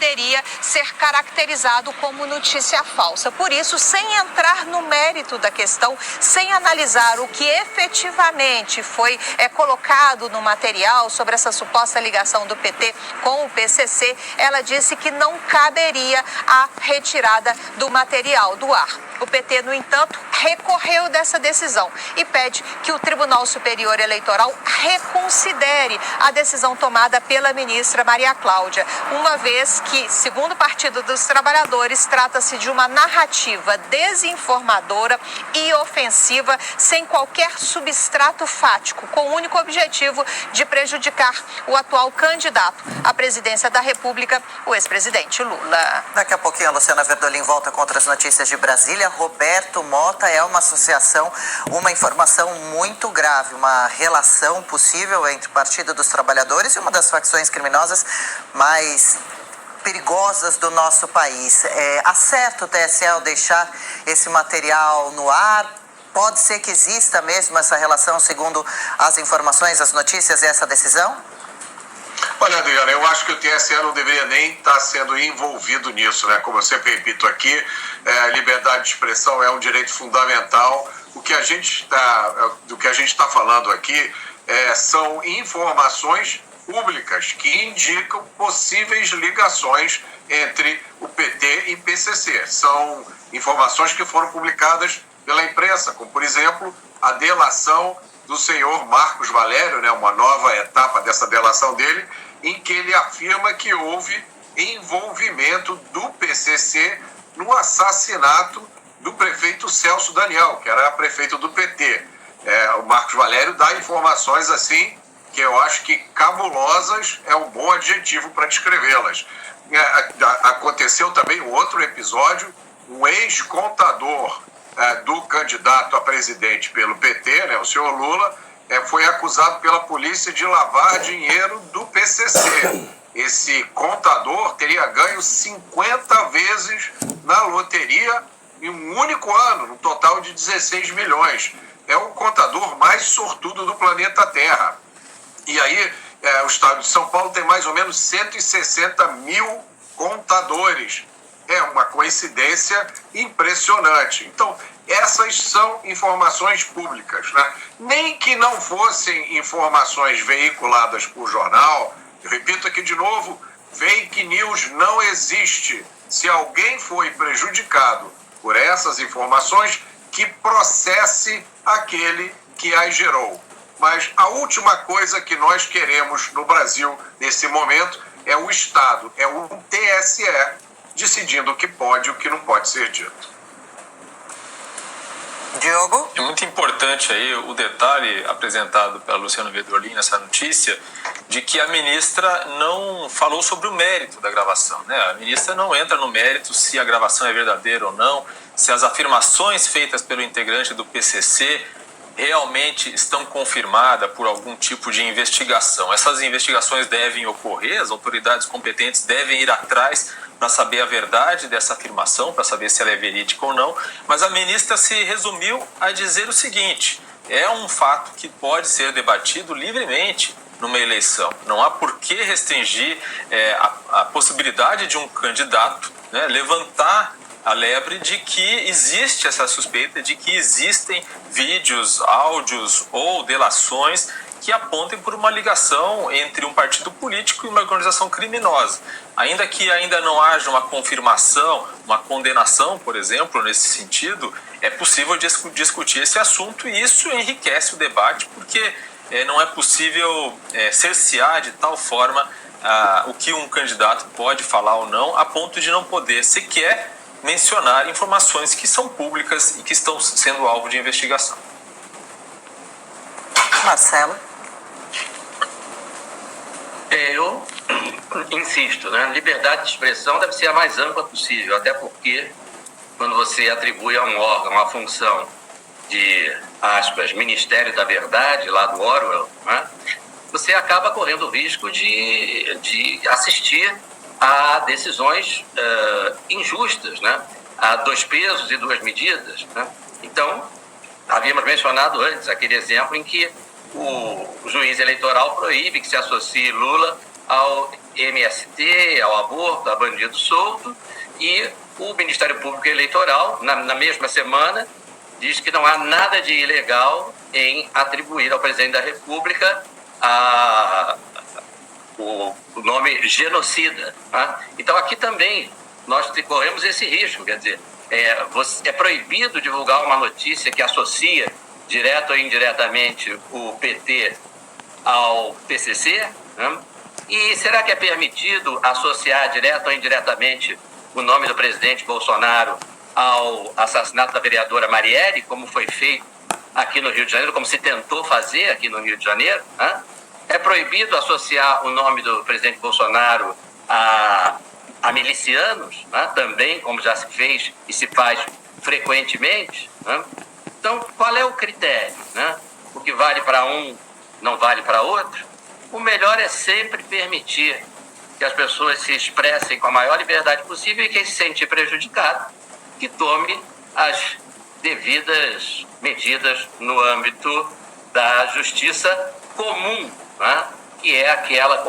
poderia ser caracterizado como notícia falsa. Por isso, sem entrar no mérito da questão, sem analisar o que efetivamente foi colocado no material sobre essa suposta ligação do PT com o PCC, ela disse que não caberia a retirada do material do ar. O PT, no entanto, recorreu dessa decisão e pede que o Tribunal Superior Eleitoral reconsidere a decisão tomada pela ministra Maria Cláudia, uma vez que, segundo o Partido dos Trabalhadores, trata-se de uma narrativa desinformadora e ofensiva, sem qualquer substrato fático, com o único objetivo de prejudicar o atual candidato à presidência da República, o ex-presidente Lula. Daqui a pouquinho a Luciana Verdolim volta com outras notícias de Brasília. Roberto Mota, é uma associação, uma informação muito grave, uma relação possível entre o Partido dos Trabalhadores e uma das facções criminosas mais perigosas do nosso país. Acerta o TSE ao deixar esse material no ar? Pode ser que exista mesmo essa relação, segundo as informações, as notícias e essa decisão? Olha, Adriana, eu acho que o TSE não deveria nem estar sendo envolvido nisso, né? Como eu sempre repito aqui, liberdade de expressão é um direito fundamental. Do que a gente está falando aqui são informações públicas que indicam possíveis ligações entre o PT e PCC. São informações que foram publicadas pela imprensa, como, por exemplo, a delação do senhor Marcos Valério, né, uma nova etapa dessa delação dele, em que ele afirma que houve envolvimento do PCC no assassinato do prefeito Celso Daniel, que era prefeito do PT. O Marcos Valério dá informações assim, que eu acho que cabulosas é um bom adjetivo para descrevê-las. Aconteceu também um outro episódio, um ex-contador do candidato a presidente pelo PT, né, o senhor Lula, foi acusado pela polícia de lavar dinheiro do PCC. Esse contador teria ganho 50 vezes na loteria em um único ano, no total de 16 milhões. É o contador mais sortudo do planeta Terra. E aí, o estado de São Paulo tem mais ou menos 160 mil contadores. É uma coincidência impressionante. Então, essas são informações públicas, né? Nem que não fossem informações veiculadas por jornal, eu repito aqui de novo, fake news não existe. Se alguém foi prejudicado por essas informações, que processe aquele que as gerou. Mas a última coisa que nós queremos no Brasil, nesse momento, é o Estado, é o TSE, decidindo o que pode e o que não pode ser dito. Diogo? É muito importante aí o detalhe apresentado pela Luciana Verdolim nessa notícia, de que a ministra não falou sobre o mérito da gravação, né? A ministra não entra no mérito se a gravação é verdadeira ou não, se as afirmações feitas pelo integrante do PCC realmente estão confirmadas por algum tipo de investigação. Essas investigações devem ocorrer, as autoridades competentes devem ir atrás para saber a verdade dessa afirmação, para saber se ela é verídica ou não, mas a ministra se resumiu a dizer o seguinte: é um fato que pode ser debatido livremente numa eleição. Não há por que restringir a possibilidade de um candidato, né, levantar a lebre de que existe essa suspeita de que existem vídeos, áudios ou delações que apontem por uma ligação entre um partido político e uma organização criminosa. Ainda que ainda não haja uma confirmação, uma condenação, por exemplo, nesse sentido, é possível discutir esse assunto e isso enriquece o debate, porque não é possível cercear de tal forma o que um candidato pode falar ou não, a ponto de não poder sequer mencionar informações que são públicas e que estão sendo alvo de investigação. Marcelo? Eu insisto, né? Liberdade de expressão deve ser a mais ampla possível, até porque quando você atribui a um órgão a função de, aspas, Ministério da Verdade, lá do Orwell, né? Você acaba correndo o risco de assistir a decisões injustas, né? A 2 pesos e 2 medidas, né? Então, havíamos mencionado antes aquele exemplo em que o juiz eleitoral proíbe que se associe Lula ao MST, ao aborto, a bandido solto, e o Ministério Público Eleitoral, na mesma semana, diz que não há nada de ilegal em atribuir ao presidente da República o nome genocida. Tá? Então, aqui também nós corremos esse risco, quer dizer, é proibido divulgar uma notícia que associa, direto ou indiretamente, o PT ao PCC, né? E será que é permitido associar direto ou indiretamente o nome do presidente Bolsonaro ao assassinato da vereadora Marielle, como foi feito aqui no Rio de Janeiro, como se tentou fazer aqui no Rio de Janeiro? Né? É proibido associar o nome do presidente Bolsonaro a milicianos, né? Também, como já se fez e se faz frequentemente. Né? Então, qual é o critério? Né? O que vale para um não vale para outro? O melhor é sempre permitir que as pessoas se expressem com a maior liberdade possível e quem se sentir prejudicado, que tome as devidas medidas no âmbito da justiça comum, né? Que é aquela